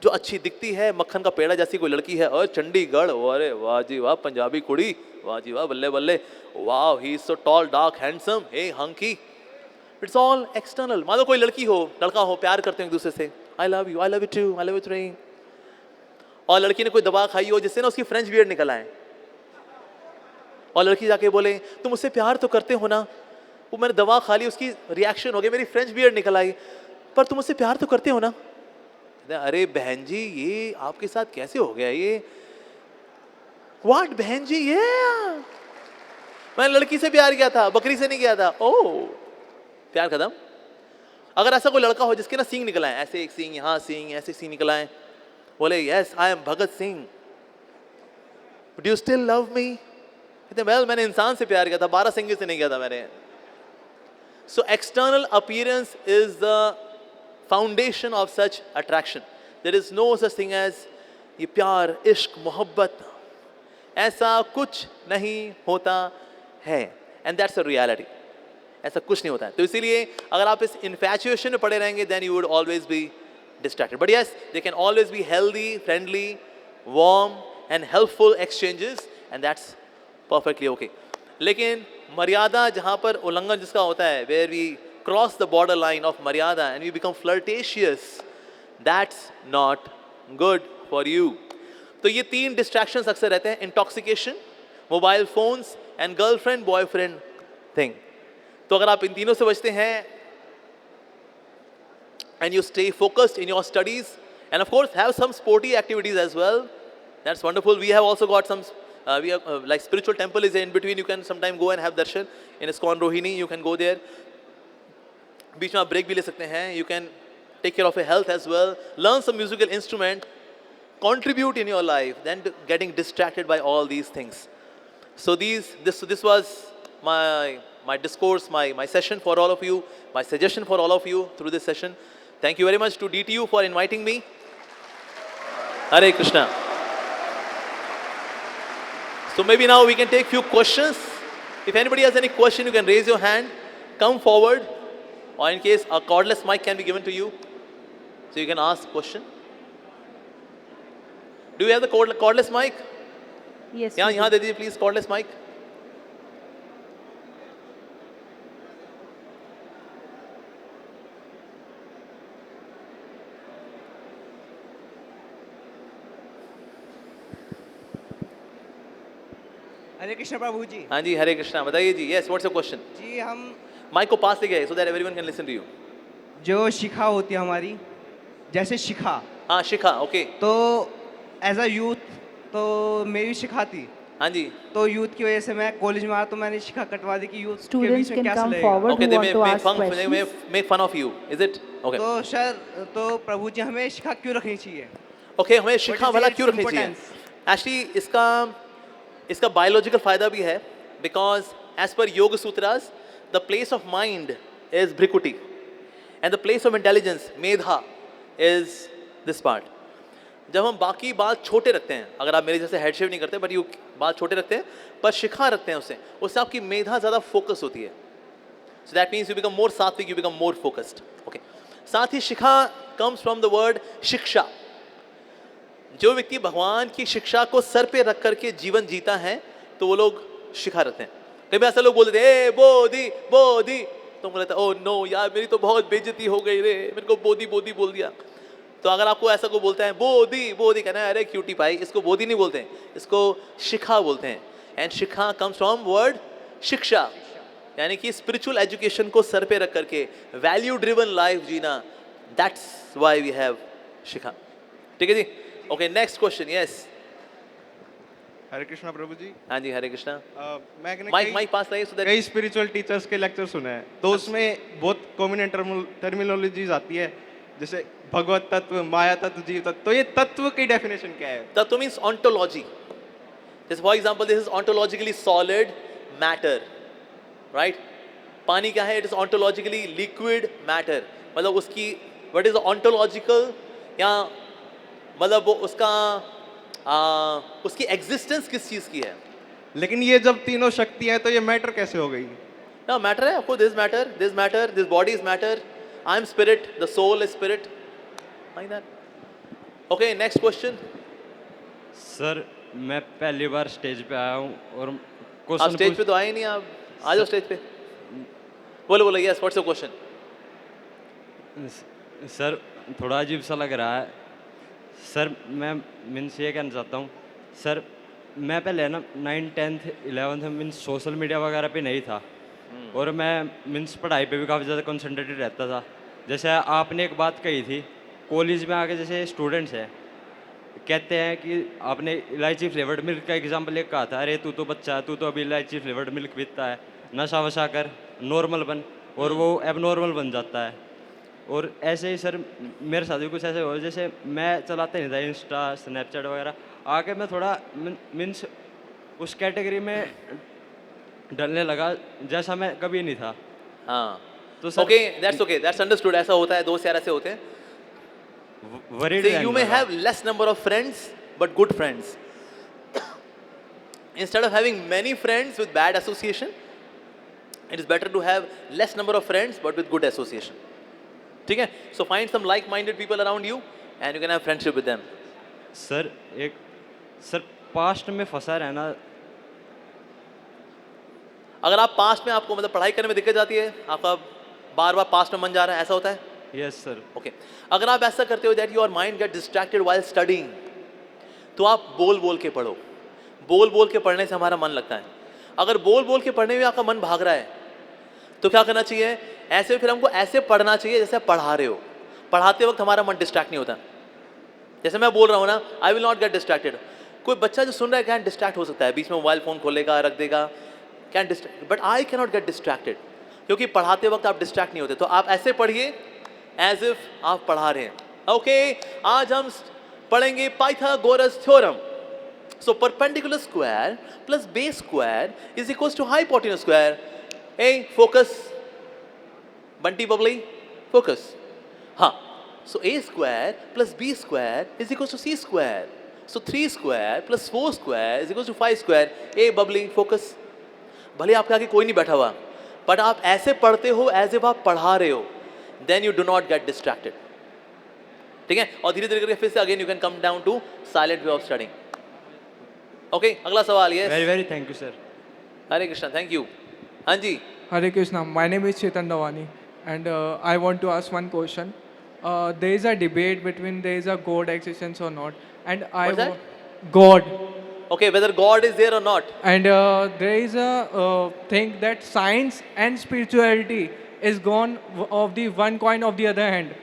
जो अच्छी दिखती है, मक्खन का पेड़ा जैसी कोई लड़की है, और चंडीगढ़, अरे वाह जी वाह, पंजाबी कुड़ी, वाह जी वाह, बल्ले बल्ले, वाह he is so tall dark handsome, hey hunky. It's all external. मान लो कोई लड़की हो लड़का हो, प्यार करते हैं एक दूसरे से, I love you too, I love you too, और लड़की ने कोई दवा खाई हो जिससे ना उसकी फ्रेंच बियर्ड निकल आए, और लड़की जाके बोले तुम मुझसे प्यार तो करते हो ना, वो मैंने दवा खा ली, उसकी रिएक्शन हो गई, मेरी फ्रेंच बियर्ड निकल आई, पर तुम मुझसे प्यार तो करते हो ना. अरे बहन जी ये आपके साथ कैसे हो गया ये, व्हाट बहन जी, ये मैंने लड़की से प्यार किया था, बकरी से नहीं किया था. ओह, प्यार खत्म. अगर ऐसा कोई लड़का हो जिसके ना सींग निकल आए, ऐसे एक सींग यहाँ सींग, ऐसे सींग निकल आए, बोले yes I am Bhagat Singh, but you still love me. कहते वेल मैंने इंसान से प्यार किया था, 12 सिंगे से नहीं किया था मैंने. So external appearance is the foundation of such attraction. There is no such thing as ये प्यार, इश्क, मोहब्बत, ऐसा कुछ नहीं होता है. And that's a reality. ऐसा कुछ नहीं होता है. तो इसीलिए अगर आप इस इन्फैचुएशन में पड़े रहेंगे, then you would always be distracted. But yes, they can always be healthy, friendly, warm and helpful exchanges, and that's perfectly okay. लेकिन मर्यादा जहाँ पर उल्लंघन जिसका होता है, where we cross the borderline of मर्यादा and we become flirtatious, that's not good for you. तो ये 3 डिस्ट्रैक्शंस अक्सर रहते हैं: intoxication, mobile phones and girlfriend boyfriend thing. तो अगर आप इन तीनों से बचते हैं, and you stay focused in your studies, and of course have some sporty activities as well, that's wonderful. We have also got some we have like spiritual temple is in between, you can sometime go and have darshan in ISKCON Rohini, you can go there, बीच में आप break भी ले सकते हैं. You can take care of your health as well, learn some musical instrument, contribute in your life, then getting distracted by all these things. So this was my discourse, my session for all of you, my suggestion for all of you through this session. Thank you very much to DTU for inviting me. Hare Krishna. So maybe now we can take few questions. If anybody has any question, you can raise your hand, come forward, or in case a cordless mic can be given to you, so you can ask question. Do you have the cordless mic? Yes. यहाँ दे दीजिए please cordless mic. हरे कृष्ण प्रभु जी. हाँ जी, हरे कृष्णा. बताइए जी. Yes, what's your question? जी हम mic को पास लेके आइए so that everyone can listen to you. जो शिखा होती है हमारी, जैसे शिखा, हाँ, शिखा. ओके. तो एज अ यूथ तो मेरी शिखा थी, हाँ जी. तो यूथ की वजह से मैं कॉलेज में आया तो मैंने शिखा कटवा दी कि यूथ के Students बीच में can क्या come चलेगा. forward. Okay, who they want may to make ask fun, they questions? may make fun of you. Is it? Okay. तो सर, तो प्रभु जी हमें शिखा क्यों रखनी चाहिए? Okay, हमें शिखा is भला its क्यों रखनी चाहिए? importance? Actually, इसका बायोलॉजिकल फायदा भी है, because as per Yoga Sutras, the place of mind is Bhrikuti, and the place of intelligence, Medha, is this part. जब हम बाकी बात छोटे रखते हैं, अगर आप मेरे जैसे हेड शेव नहीं करते, बट यू बात छोटे रखते हैं, पर शिखा रखते हैं उससे आपकी मेधा ज़्यादा फोकस होती है. So that means you become more sattvic, you become more focused. Okay. साथ ही शिखा comes from the word शिक्षा. जो व्यक्ति भगवान की शिक्षा को सर पे रख करके जीवन जीता है, तो वो लोग शिखा रखते हैं. कभी ऐसा लोग बोलते हैं, ए बोधी बोधी, तो बोलते हैं, ओ नो यार मेरी तो बहुत बेइज्जती हो गई रे, मेरे को बोधी बोधी बोल दिया. तो अगर आपको ऐसा कोई बोलता है बोधी बोधी, कहना है अरे क्यूटी भाई, इसको बोधी नहीं बोलते हैं, इसको शिखा बोलते हैं. And Shikha comes from word शिक्षा, यानी कि स्पिरिचुअल एजुकेशन को सर पे रख करके वैल्यू ड्रिवन लाइफ जीना. दैट्स व्हाई वी हैव शिखा. ठीक है जी. Okay, next question. Yes. Hare Krishna प्रभु जी. हाँ जी, हरे कृष्णा. मैंने माइक पास लाइए so that- कई स्पिरिचुअल टीचर्स के लेक्चर सुने हैं, तो उसमें बहुत कॉमन टर्मिनोलॉजीज आती है, जैसे भगवत तत्व, माया तत्व, जीव तत्व. तो ये तत्व की डेफिनेशन क्या है? Tattva means ontology. Just for example, this is ontologically solid matter, right? पानी क्या है? इट इज ऑन्टोलॉजिकली लिक्विड मैटर, मतलब उसकी व्हाट इज ऑन्टोलॉजिकल, या मतलब वो उसकी एग्जिस्टेंस किस चीज की है? लेकिन ये जब तीनों शक्तियां हैं तो ये मैटर कैसे हो गई? ना मैटर है आपको, this matter, this body is matter, I am spirit, the soul is spirit, like that. Okay, next question. Sir मैं पहली बार स्टेज पे आया हूँ और आप क्वेश्चन स्टेज पे तो आए नहीं, आप आ जाओ स्टेज पे। बोलो बोलो, yes, what's your question? Sir थोड़ा अजीब सा लग रहा है सर। मैं मीन्स ये कहना चाहता हूँ सर, मैं पहले ना 9th 10th 11th में मीन्स सोशल मीडिया वगैरह पे नहीं था और मैं मीन्स पढ़ाई पे भी काफ़ी ज़्यादा कंसंट्रेटेड रहता था। जैसे आपने एक बात कही थी, कॉलेज में आके जैसे स्टूडेंट्स हैं कहते हैं कि आपने इलायची फ्लेवर्ड मिल्क का एग्जाम्पल एक कहा था, अरे तू तो बच्चा है, तू तो अभी इलायची फ्लेवर्ड मिल्क पीता है, नशा वशा कर, नॉर्मल बन, और वो एबनॉर्मल बन जाता है। और ऐसे ही सर मेरे साथ भी कुछ ऐसे हो, जैसे मैं चलाते नहीं था इंस्टा स्नैपचैट वगैरह, आके मैं थोड़ा मीन्स उस कैटेगरी में डलने लगा जैसा मैं कभी नहीं था। हाँ, तो सर ओके, दैट्स अंडरस्टूड। ऐसा होता है, दोस्त यार ऐसे होते हैं। Worried See, you may have less number of friends, but good friends. Instead of having many friends with bad association, it is better to have less number of friends, but with good association. ठीक है? So find some like-minded people around you, and you can have friendship with them. Sir sir past में फंसा रहना, अगर आप past में आपको मतलब पढ़ाई करने में दिक्कत आती है, आपका बार बार पास्ट में मन जा रहा है, ऐसा होता है? Yes sir. ओके, अगर आप ऐसा करते हो that your mind get distracted while studying, तो आप बोल बोल के पढ़ो। बोल बोल के पढ़ने से हमारा मन लगता है। अगर बोल बोल के पढ़ने में आपका मन भाग रहा है तो क्या करना चाहिए? ऐसे फिर हमको ऐसे पढ़ना चाहिए जैसे आप पढ़ा रहे हो। पढ़ाते वक्त हमारा मन डिस्ट्रैक्ट नहीं होता। जैसे मैं बोल रहा हूँ ना, I will not get distracted. कोई बच्चा जो सुन रहा है कैन डिस्ट्रैक्ट हो सकता है, बीच में मोबाइल फ़ोन खोलेगा, रख देगा, can distract, but I can not get distracted, क्योंकि पढ़ाते वक्त आप डिस्ट्रैक्ट नहीं होते। तो आप ऐसे पढ़िए एज इफ आप पढ़ा रहे हैं। ओके, आज हम पढ़ेंगे Pythagoras theorem. So perpendicular square plus base square is equals to hypotenuse square. ए फोकस, बंटी बबली फोकस। हाँ, so a square plus b square is equals to c square. So 3 square plus 4 square is equals to 5 square. ए Babli focus. भले आपके आगे कोई नहीं बैठा हुआ, बट आप ऐसे पढ़ते हो एज इफ आप पढ़ा रहे हो, then you do not get distracted. ठीक है? और धीरे धीरे करके फिर से again you can come down to silent way of studying. Okay, अगला सवाल। yes, very very thank you sir. Hare Krishna, thank you. हाँ जी, Hare Krishna. My name is Chetan Dawani, and I want to ask one question. There is a debate between there is a God existence or not, and What's that? God, okay, whether God is there or not. and there is a thing that science and spirituality is gone of the one coin of the other hand,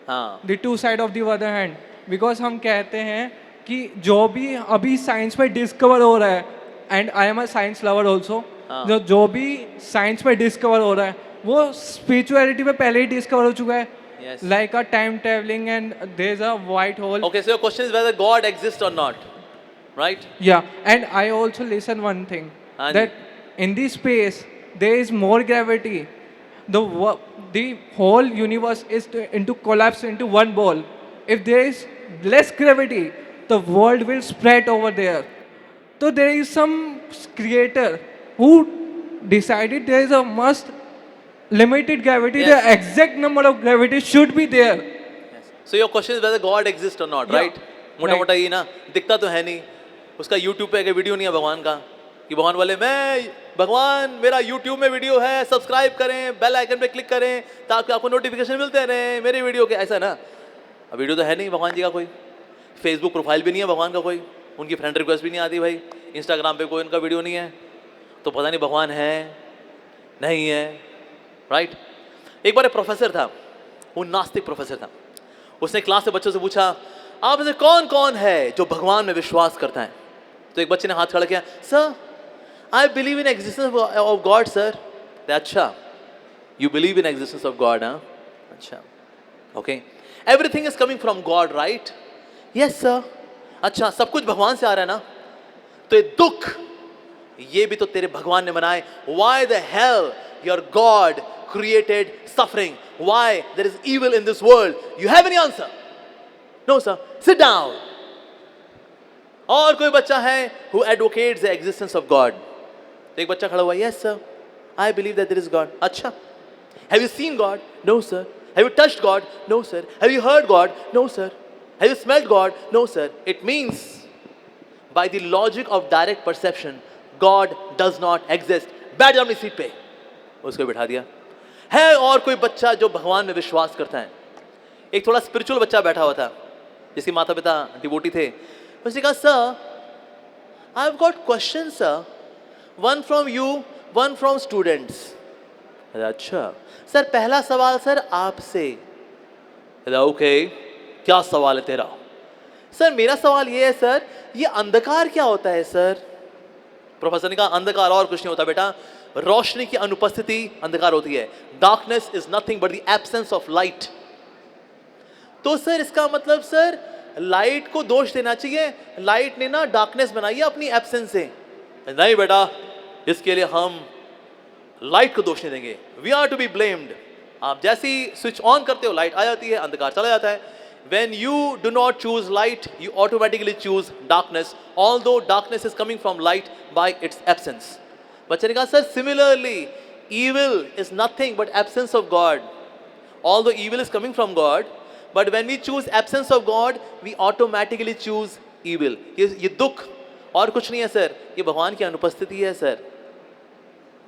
हाँ, the two side of the other hand, because हम कहते हैं कि जो भी अभी science में discover हो रहा है, and I am a science lover also, हाँ। जो भी साइंस में डिस्कवर हो रहा है वो स्पिरिचुअलिटी में पहले ही डिस्कवर हो चुका है, Yes. Like a time travelling and there is a white hole. okay, so your question is whether God exists or not, right? Yeah, and I also listen one thing, हाँ that in this space there is more gravity. The whole universe is into collapse into one ball. If there is less gravity, the world will spread over there. So there is some creator who decided there is a must limited gravity. Yes. The exact number of gravity should be there. Yes. So your question is whether God exists or not, Yeah. right? मोटा मोटा ये ना, दिखता तो है नहीं, उसका YouTube पे एक वीडियो नहीं है भगवान का कि भगवान वाले मैं भगवान मेरा YouTube में वीडियो है, सब्सक्राइब करें, बेल आइकन पे क्लिक करें ताकि आपको नोटिफिकेशन मिलते रहे मेरे वीडियो के, ऐसा ना। अब वीडियो तो है नहीं भगवान जी का कोई, फेसबुक प्रोफाइल भी नहीं है भगवान का कोई, उनकी फ्रेंड रिक्वेस्ट भी नहीं आती भाई, इंस्टाग्राम पे कोई उनका वीडियो नहीं है, तो पता नहीं भगवान है नहीं है, राइट? एक बार एक प्रोफेसर था, वो नास्तिक प्रोफेसर था। उसने क्लास से बच्चों से पूछा आप में से कौन कौन है जो भगवान में विश्वास करता है? तो एक बच्चे ने हाथ खड़ा किया, sir I believe in existence of God sir. अच्छा, you believe in existence of God? हाँ, अच्छा, okay, everything is coming from God right? Yes sir. अच्छा, सब कुछ भगवान से आ रहा है ना? तो ये दुख ये भी तो तेरे भगवान ने बनाए। Why the hell your God created suffering? Why there is evil in this world? You have any answer? No, sir. Sit down. और कोई बच्चा है who advocates the existence of God. एक बच्चा खड़ा हुआ, yes sir, I believe that there is God. अच्छा. Have you seen God? No sir. Have you touched God? No sir. Have you heard God? No sir. Have you smelled God? No sir. It means by the logic of direct perception, God does not exist. बैठ जाओ अपनी seat पे. उसको बिठा दिया. है और कोई बच्चा जो भगवान में विश्वास करता है. एक थोड़ा स्पिरिचुअल बच्चा बैठा हुआ था जिसके माता पिता डिवोटी थे. उसने कहा, sir, I have got question sir, one from you, one from students. अच्छा सर, पहला सवाल सर आपसे. ओके, क्या सवाल है तेरा? सर मेरा सवाल ये है सर, ये अंधकार क्या होता है सर? प्रोफेसर ने कहा, अंधकार और कुछ नहीं होता बेटा, रोशनी की अनुपस्थिति अंधकार होती है. Darkness is nothing but the absence of light. तो सर इसका मतलब सर लाइट को दोष देना चाहिए, लाइट ने ना डार्कनेस बनाई है अपनी एब्सेंस से. नहीं बेटा, इसके लिए हम लाइट को दोष नहीं देंगे. We are to be blamed. आप जैसे ही स्विच ऑन करते हो लाइट आ जाती है, अंधकार चला जाता है. When you do not choose light, you automatically choose darkness, although darkness is coming from light by its absence. बच्चे ने कहा, sir similarly, evil is nothing but absence of God. Although evil is coming from God, but when we choose absence of God, we automatically choose evil. ये दुख और कुछ नहीं है sir, ये भगवान की अनुपस्थिति है sir.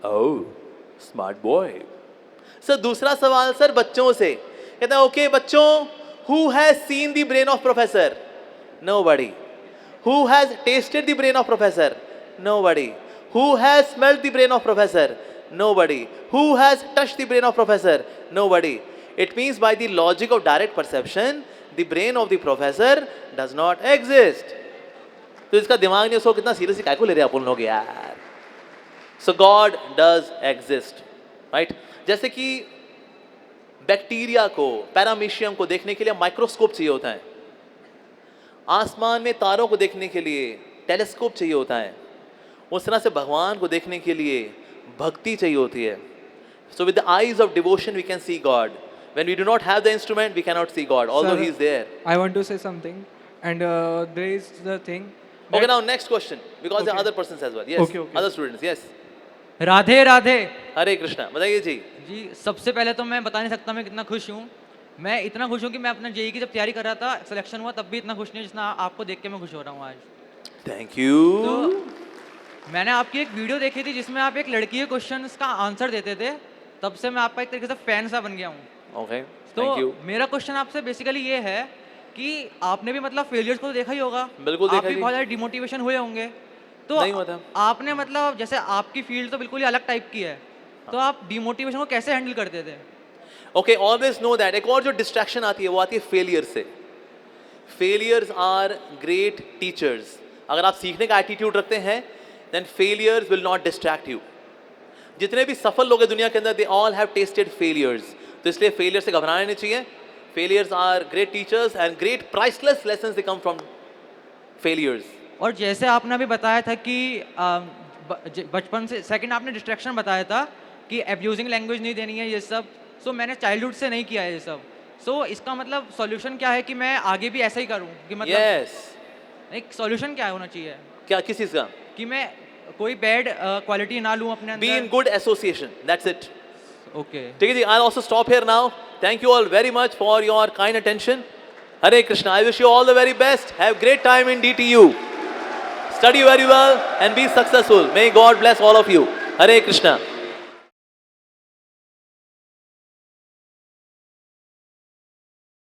Oh, smart boy. Sir दूसरा सवाल सर बच्चों से. कहता है, ओके बच्चों, who has seen the brain of professor? Nobody. Who has tasted the brain of professor? Nobody. Who has smelled the brain of professor? Nobody. Who has touched the brain of professor? Nobody. It means by the logic of direct perception, the brain of the professor does not exist. तो इसका दिमाग नहीं, उसको कितना seriously काहे को ले रहे हैं अपन लोग यार. So God does exist, right? जैसे कि बैक्टीरिया को, पैरामीशियम को देखने के लिए माइक्रोस्कोप चाहिए होता है. आसमान में तारों को देखने के लिए टेलीस्कोप चाहिए होता है. उस तरह से भगवान को देखने के लिए भक्ति चाहिए होती है. So with the eyes of devotion we can see God. When we do not have the instrument, we cannot see God, although He is there. I want to say something, and there is the thing. Okay, now next question, because there are other persons as well. Yes, Okay. other students. Yes. Radhe Radhe. हरे कृष्णा. बताइए जी. जी, सबसे पहले तो मैं बता नहीं सकता मैं कितना खुश हूँ. मैं इतना खुश हूँ कि मैं अपना जेई की जब तैयारी कर रहा था, सिलेक्शन हुआ, तब भी इतना खुश नहीं जितना आपको देख के मैं खुश हो रहा हूँ आज. Thank you. तो मैंने आपकी एक वीडियो देखी थी जिसमें आप एक लड़की के क्वेश्चंस का आंसर देते थे, तब से मैं आपका एक तरीके से फैन सा बन गया हूँ. Okay. तो Thank you. मेरा क्वेश्चन आपसे बेसिकली ये है कि आपने भी मतलब फेलियर्स को तो देखा ही होगा. बिल्कुल देखा आप भी जी. बहुत ज़्यादा डिमोटिवेशन हुए होंगे. तो नहीं हुआ था. आपने मतलब जैसे आपकी फील्ड तो बिल्कुल ही अलग टाइप की है, तो आप डिमोटिवेशन को कैसे हैंडल करते थे? Okay, always know that एक और जो डिस्ट्रैक्शन आती है वो आती है फेलियर से. Failures are great teachers. अगर आप सीखने का एटीट्यूड रखते हैं then failures will not distract you. जितने भी सफल लोग हैं दुनिया के अंदर, they all have tasted failures. तो इसलिए फेलियर से घबराना नहीं चाहिए. Failures are great teachers and great priceless lessons they come from failures. और जैसे आपने अभी बताया था कि बचपन से, सेकंड आपने डिस्ट्रैक्शन बताया था कि एब्यूजिंग लैंग्वेज नहीं देनी है, ये सब. सो मैंने चाइल्डहुड से नहीं किया है ये सब. सो इसका मतलब सॉल्यूशन क्या है कि मैं आगे भी ऐसा ही करूं? कि मतलब Yes. एक सॉल्यूशन क्या होना चाहिए क्या किस चीज का? कि मैं कोई बैड क्वालिटी ना लूं अपने Be in अंदर? good association. That's it. Okay. ठीक है जी. I'll also stop here now. Thank you all very much for your kind attention. Hare Krishna. I wish you all the very best. Have great time in DTU. Study very well and be successful. May God bless all of you. Hare Krishna.